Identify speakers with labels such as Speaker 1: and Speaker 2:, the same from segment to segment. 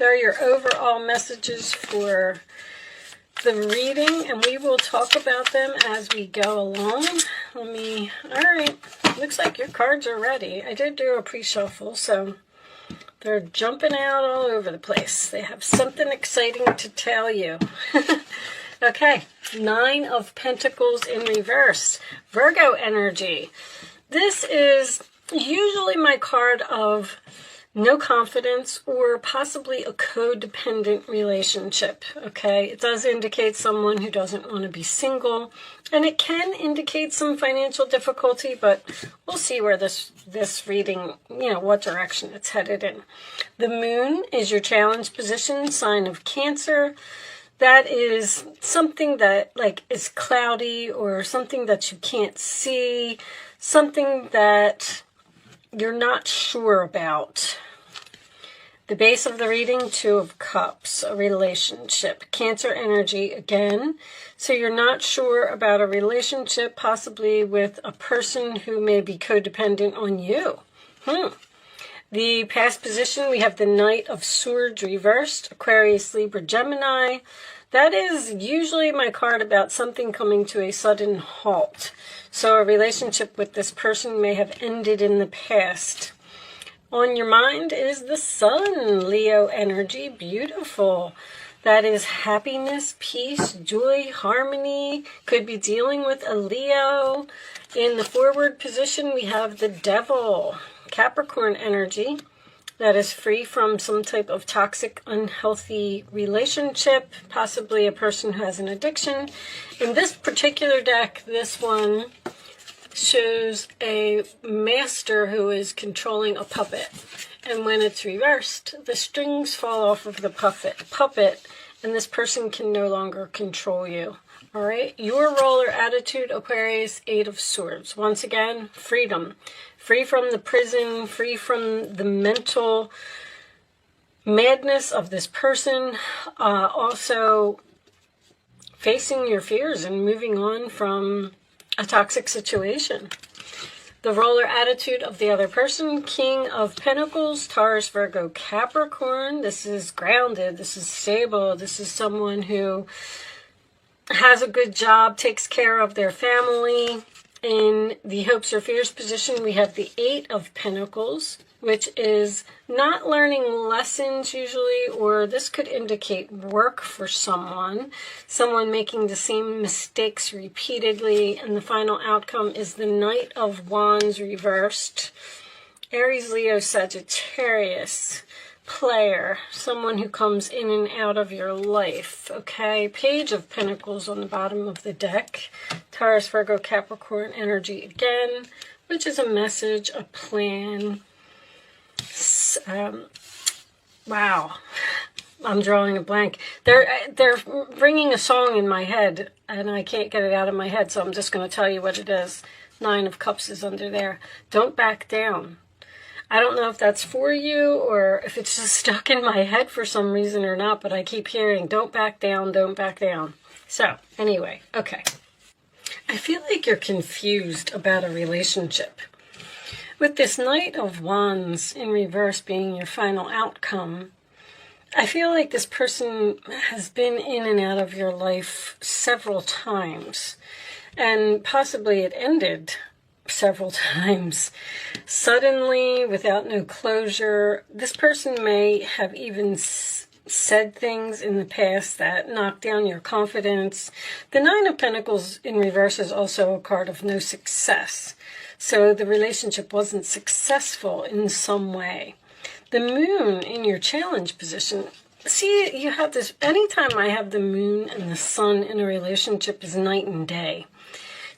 Speaker 1: There are your overall messages for the reading, and we will talk about them as we go along. All right, looks like your cards are ready. I did do a pre-shuffle, so they're jumping out all over the place. They have something exciting to tell you. Okay, 9 of Pentacles in reverse, Virgo energy. This is usually my card of no confidence or possibly a codependent relationship, okay? It does indicate someone who doesn't want to be single, and it can indicate some financial difficulty, but we'll see where this reading, what direction it's headed in. The moon is your challenge position, sign of Cancer. That is something that is cloudy or something that you can't see, something that you're not sure about. The base of the reading, 2 of Cups, a relationship. Cancer energy again. So you're not sure about a relationship, possibly with a person who may be codependent on you. The past position, we have the Knight of Swords reversed, Aquarius, Libra, Gemini. That is usually my card about something coming to a sudden halt. So a relationship with this person may have ended in the past. On your mind is the Sun, Leo energy, beautiful. That is happiness, peace, joy, harmony. Could be dealing with a Leo. In the forward position, we have the Devil, Capricorn energy. That is free from some type of toxic, unhealthy relationship, possibly a person who has an addiction. In this particular deck, this one shows a master who is controlling a puppet. And when it's reversed, the strings fall off of the puppet, and this person can no longer control you. All right, your role or attitude, Aquarius, 8 of Swords. Once again, freedom. Free from the prison, free from the mental madness of this person. Also, facing your fears and moving on from a toxic situation. The role or attitude of the other person, King of Pentacles, Taurus, Virgo, Capricorn. This is grounded. This is stable. This is someone who has a good job, takes care of their family. In the hopes or fears position, we have the 8 of Pentacles, which is not learning lessons usually, or this could indicate work for someone making the same mistakes repeatedly, and the final outcome is the Knight of Wands reversed. Aries, Leo, Sagittarius, player, someone who comes in and out of your life, okay? Page of Pentacles on the bottom of the deck. Taurus, Virgo, Capricorn energy again, which is a message, a plan. Wow, I'm drawing a blank. They're bringing a song in my head, and I can't get it out of my head, so I'm just going to tell you what it is. 9 of Cups is under there. Don't back down. I don't know if that's for you or if it's just stuck in my head for some reason or not, but I keep hearing, don't back down, don't back down. So, anyway, okay. I feel like you're confused about a relationship. With this Knight of Wands in reverse being your final outcome, I feel like this person has been in and out of your life several times, and possibly it ended several times. Suddenly, without no closure, this person may have even said things in the past that knocked down your confidence. The 9 of Pentacles in reverse is also a card of no success. So the relationship wasn't successful in some way. The moon in your challenge position. See, you have this, anytime I have the moon and the sun in a relationship is night and day.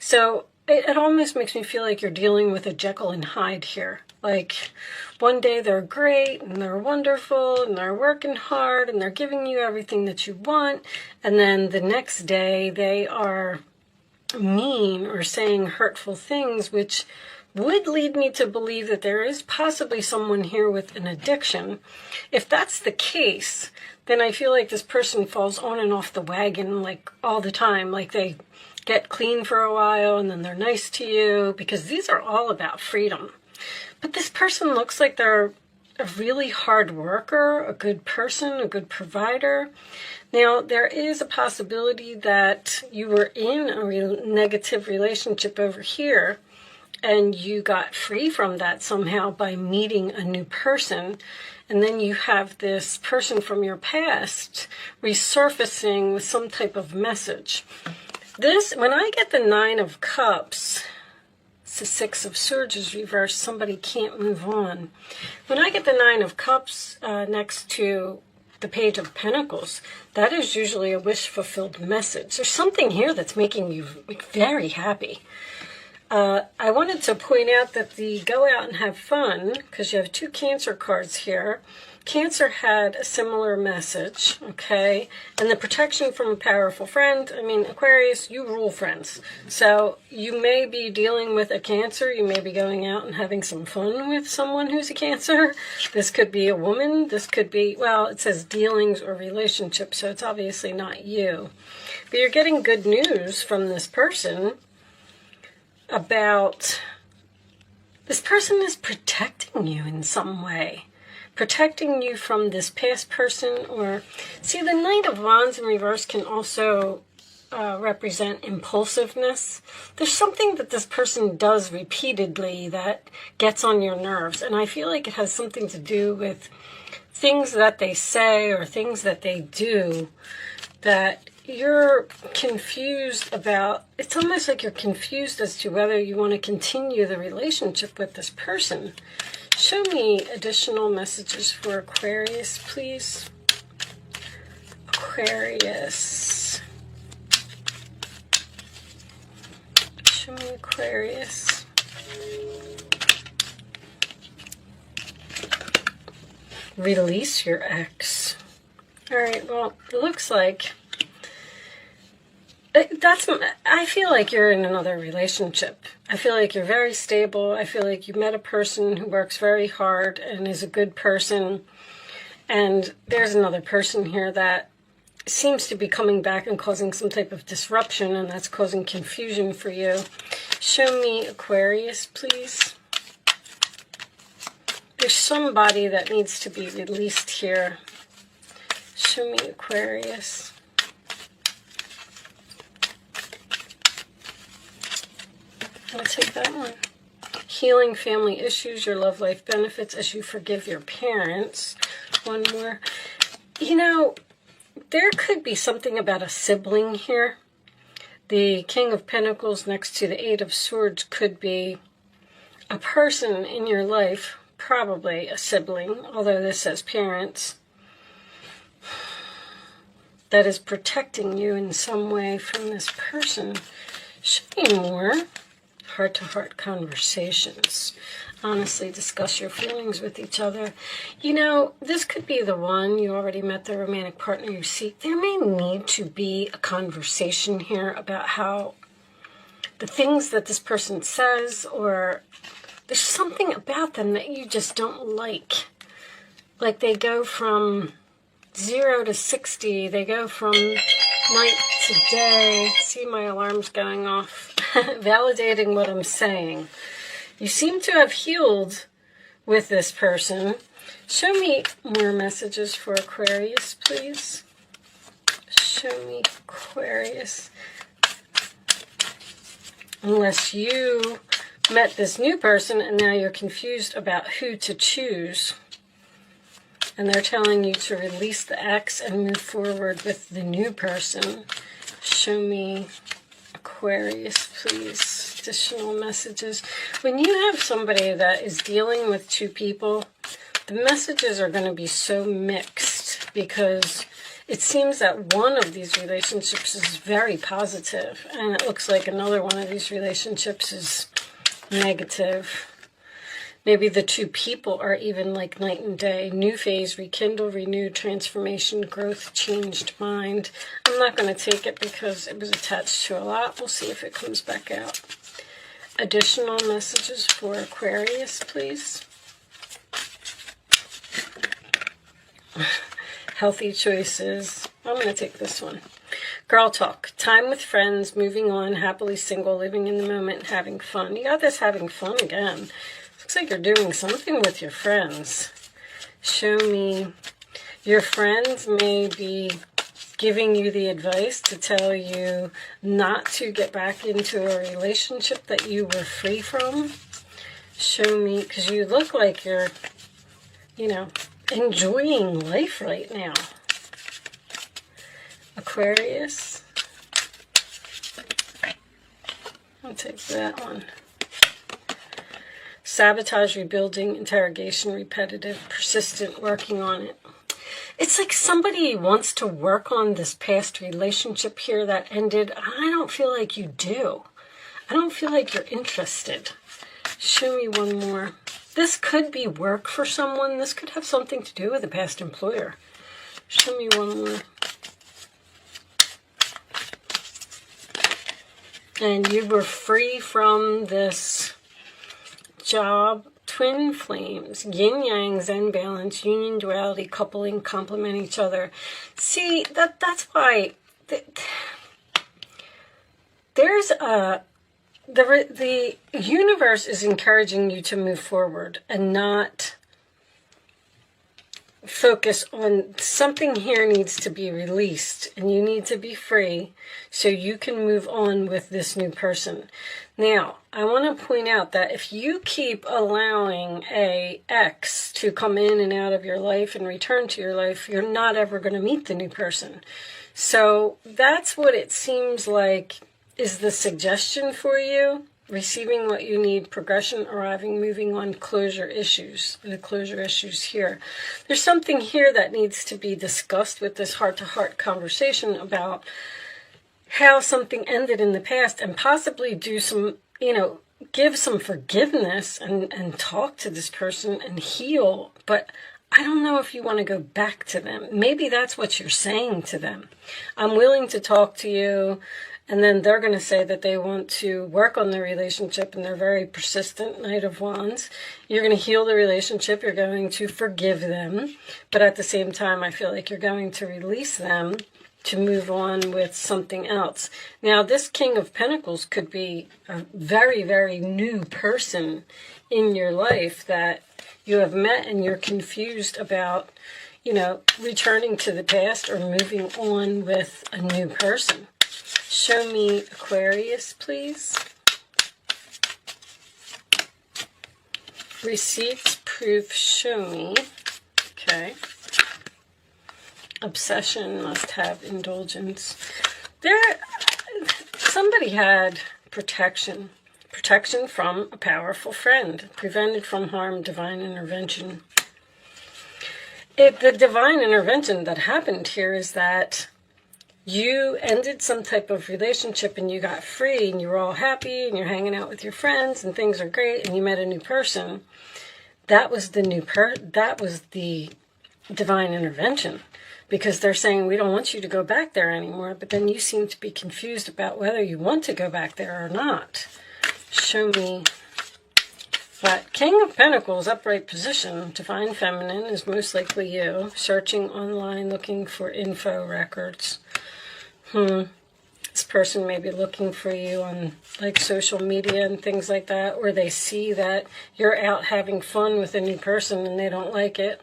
Speaker 1: So it almost makes me feel like you're dealing with a Jekyll and Hyde here. Like, one day they're great and they're wonderful and they're working hard and they're giving you everything that you want. And then the next day they are mean or saying hurtful things, which would lead me to believe that there is possibly someone here with an addiction. If that's the case, then I feel like this person falls on and off the wagon like all the time. Like they get clean for a while and then they're nice to you, because these are all about freedom. But this person looks like they're a really hard worker, a good person, a good provider. Now, there is a possibility that you were in a negative relationship over here, and you got free from that somehow by meeting a new person. And then you have this person from your past resurfacing with some type of message. When I get the Nine of Cups, it's the Six of Swords is reversed, somebody can't move on. When I get the Nine of Cups next to the Page of Pentacles, that is usually a wish-fulfilled message. There's something here that's making you very happy. I wanted to point out that the go out and have fun, because you have two Cancer cards here. Cancer had a similar message, okay? And the protection from a powerful friend. I mean, Aquarius, you rule friends. So you may be dealing with a Cancer. You may be going out and having some fun with someone who's a Cancer. This could be a woman. This could be, well, it says dealings or relationships, so it's obviously not you. But you're getting good news from this person about this person is protecting you in some way. Protecting you from this past person, or see, the Knight of Wands in reverse can also represent impulsiveness. There's something that this person does repeatedly that gets on your nerves, and I feel like it has something to do with things that they say or things that they do that you're confused about. It's almost like you're confused as to whether you want to continue the relationship with this person. Show me additional messages for Aquarius, please. Aquarius. Show me Aquarius. Release your ex. All right, well, it looks like I feel like you're in another relationship. I feel like you're very stable. I feel like you met a person who works very hard and is a good person. And there's another person here that seems to be coming back and causing some type of disruption, and that's causing confusion for you. Show me Aquarius, please. There's somebody that needs to be released here. Show me Aquarius. I'll take that one. Healing family issues, your love life benefits as you forgive your parents. One more. You know, there could be something about a sibling here. The King of Pentacles next to the Eight of Swords could be a person in your life, probably a sibling, although this says parents, that is protecting you in some way from this person. Show me more. Heart-to-heart conversations. Honestly, discuss your feelings with each other. You know, this could be the one. You already met the romantic partner you seek. There may need to be a conversation here about how the things that this person says, or there's something about them that you just don't like. Like they go from 0 to 60. They go from night to day. See, my alarm's going off. Validating what I'm saying. You seem to have healed with this person. Show me more messages for Aquarius, please. Show me Aquarius. Unless you met this new person and now you're confused about who to choose. And they're telling you to release the ex and move forward with the new person. Show me Aquarius, please. Additional messages. When you have somebody that is dealing with two people, the messages are going to be so mixed because it seems that one of these relationships is very positive, and it looks like another one of these relationships is negative. Maybe the two people are even like night and day. New phase, rekindle, renew, transformation, growth, changed mind. I'm not going to take it because it was attached to a lot. We'll see if it comes back out. Additional messages for Aquarius, please. Healthy choices. I'm going to take this one. Girl talk. Time with friends, moving on, happily single, living in the moment, having fun. You got this having fun again. Looks like you're doing something with your friends. Show me your friends may be giving you the advice to tell you not to get back into a relationship that you were free from. Show me, because you look like you're, you know, enjoying life right now. Aquarius. I'll take that one. Sabotage, rebuilding, interrogation, repetitive, persistent, working on it. It's like somebody wants to work on this past relationship here that ended. I don't feel like you do. I don't feel like you're interested. Show me one more. This could be work for someone. This could have something to do with a past employer. Show me one more. And you were free from this job. Twin flames, yin-yang, zen balance, union, duality, coupling, complement each other. See, that's why there's the universe is encouraging you to move forward and not focus on something. Here needs to be released and you need to be free so you can move on with this new person. Now, I want to point out that if you keep allowing a ex to come in and out of your life and return to your life, you're not ever going to meet the new person. So that's what it seems like is the suggestion for you. Receiving what you need, progression, arriving, moving on, closure issues. The closure issues here. There's something here that needs to be discussed with this heart-to-heart conversation about how something ended in the past and possibly do some, give some forgiveness and talk to this person and heal. But I don't know if you want to go back to them. Maybe that's what you're saying to them. I'm willing to talk to you. And then they're going to say that they want to work on the relationship and they're very persistent, Knight of Wands. You're going to heal the relationship. You're going to forgive them. But at the same time, I feel like you're going to release them to move on with something else. Now, this King of Pentacles could be a very, very new person in your life that you have met and you're confused about, returning to the past or moving on with a new person. Show me Aquarius, please. Receipts, proof, show me. Okay. Obsession, must have indulgence. Somebody had protection. Protection from a powerful friend. Prevented from harm, divine intervention. The divine intervention that happened here is that you ended some type of relationship and you got free and you were all happy and you're hanging out with your friends and things are great and you met a new person. That was the that was the divine intervention, because they're saying we don't want you to go back there anymore, but then you seem to be confused about whether you want to go back there or not. Show me. But King of Pentacles, upright position, divine feminine is most likely you. Searching online, looking for info records. This person may be looking for you on like social media and things like that, or they see that you're out having fun with a new person and they don't like it.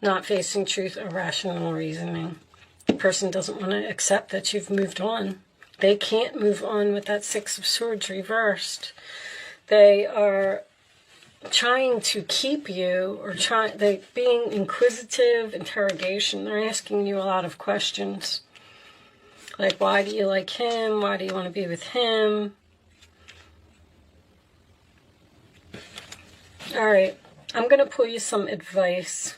Speaker 1: Not facing truth or rational reasoning. The person doesn't want to accept that you've moved on. They can't move on with that Six of Swords reversed. They are trying to keep you, or they being inquisitive, interrogation. They're asking you a lot of questions. Like, why do you like him? Why do you want to be with him? All right, I'm going to pull you some advice.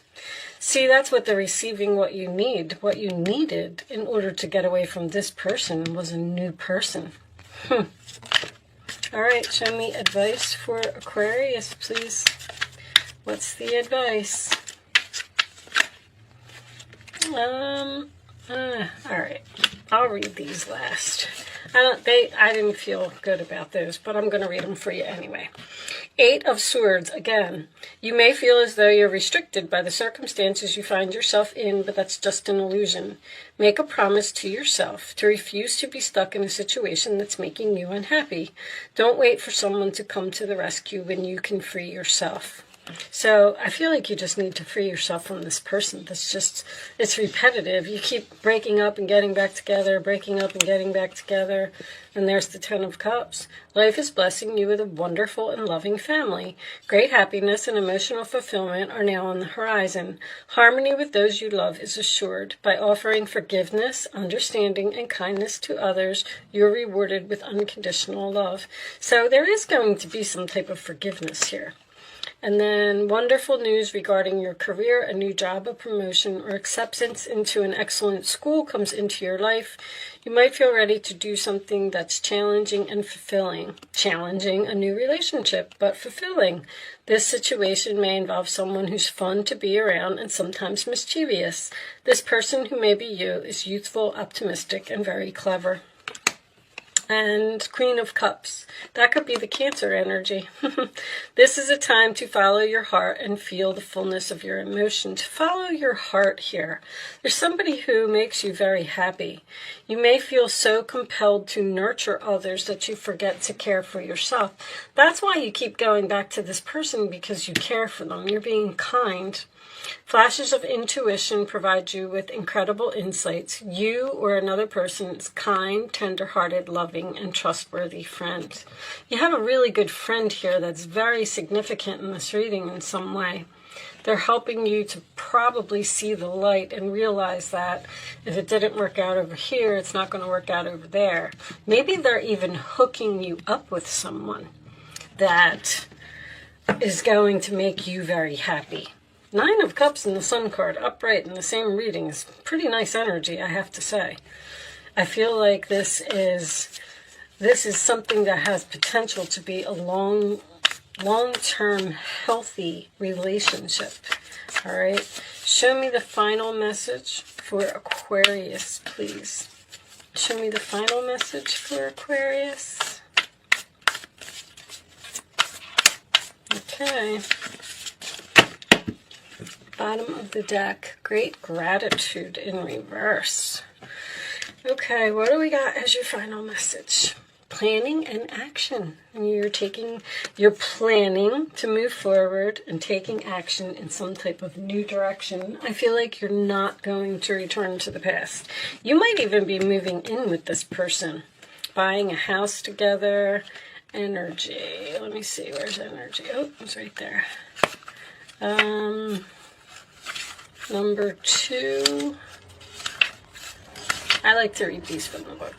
Speaker 1: See, that's what they're receiving, what you need. What you needed in order to get away from this person was a new person. All right, show me advice for Aquarius, please. What's the advice? All right, I'll read these last. I didn't feel good about those, but I'm going to read them for you anyway. 8 of Swords, again. You may feel as though you're restricted by the circumstances you find yourself in, but that's just an illusion. Make a promise to yourself to refuse to be stuck in a situation that's making you unhappy. Don't wait for someone to come to the rescue when you can free yourself. So I feel like you just need to free yourself from this person. It's repetitive. You keep breaking up and getting back together, breaking up and getting back together. And there's the Ten of Cups. Life is blessing you with a wonderful and loving family. Great happiness and emotional fulfillment are now on the horizon. Harmony with those you love is assured. By offering forgiveness, understanding, and kindness to others, you're rewarded with unconditional love. So there is going to be some type of forgiveness here. And then wonderful news regarding your career, a new job, a promotion, or acceptance into an excellent school comes into your life. You might feel ready to do something that's challenging and fulfilling. Challenging, a new relationship, but fulfilling. This situation may involve someone who's fun to be around and sometimes mischievous. This person, who may be you, is youthful, optimistic, and very clever. And Queen of Cups. That could be the Cancer energy. This is a time to follow your heart and feel the fullness of your emotions. Follow your heart here. There's somebody who makes you very happy. You may feel so compelled to nurture others that you forget to care for yourself. That's why you keep going back to this person, because you care for them. You're being kind. Flashes of intuition provide you with incredible insights. You or another person is kind, tender-hearted, loving, and trustworthy friend. You have a really good friend here that's very significant in this reading in some way. They're helping you to probably see the light and realize that if it didn't work out over here, it's not going to work out over there. Maybe they're even hooking you up with someone that is going to make you very happy. Nine of Cups and the Sun card upright in the same reading is pretty nice energy, I have to say. I feel like this is something that has potential to be a long-term healthy relationship. All right. Show me the final message for Aquarius, please. Show me the final message for Aquarius. Okay. Bottom of the deck, great gratitude in reverse. Okay, what do we got as your final message? Planning and action. You're planning to move forward and taking action in some type of new direction. I feel like you're not going to return to the past. You might even be moving in with this person, buying a house together. Energy. Let me see, where's energy? Oh, it's right there. Number 2. I like to read these from the book.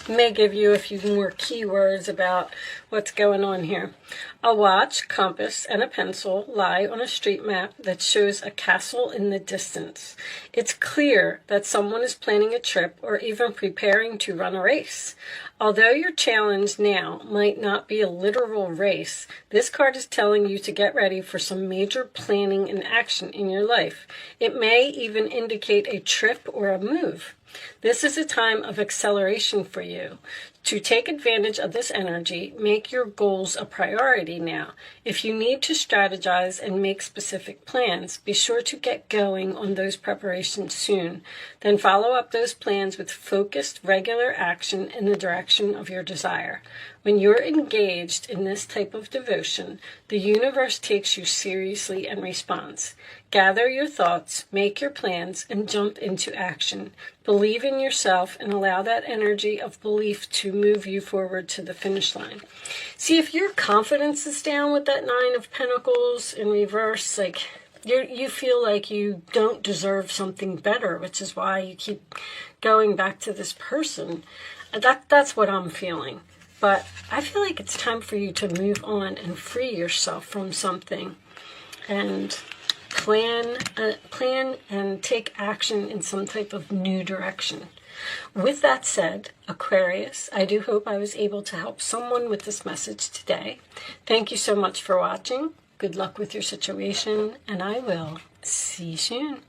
Speaker 1: It may give you a few more keywords about what's going on here. A watch, compass, and a pencil lie on a street map that shows a castle in the distance. It's clear that someone is planning a trip or even preparing to run a race. Although your challenge now might not be a literal race, this card is telling you to get ready for some major planning and action in your life. It may even indicate a trip or a move. This is a time of acceleration for you. To take advantage of this energy, make your goals a priority now. If you need to strategize and make specific plans, be sure to get going on those preparations soon. Then follow up those plans with focused, regular action in the direction of your desire. When you're engaged in this type of devotion, the universe takes you seriously and responds. Gather your thoughts, make your plans, and jump into action. Believe in yourself and allow that energy of belief to move you forward to the finish line. See, if your confidence is down with that Nine of Pentacles in reverse, like you feel like you don't deserve something better, which is why you keep going back to this person. That's what I'm feeling. But I feel like it's time for you to move on and free yourself from something and plan and take action in some type of new direction. With that said, Aquarius, I do hope I was able to help someone with this message today. Thank you so much for watching. Good luck with your situation, and I will see you soon.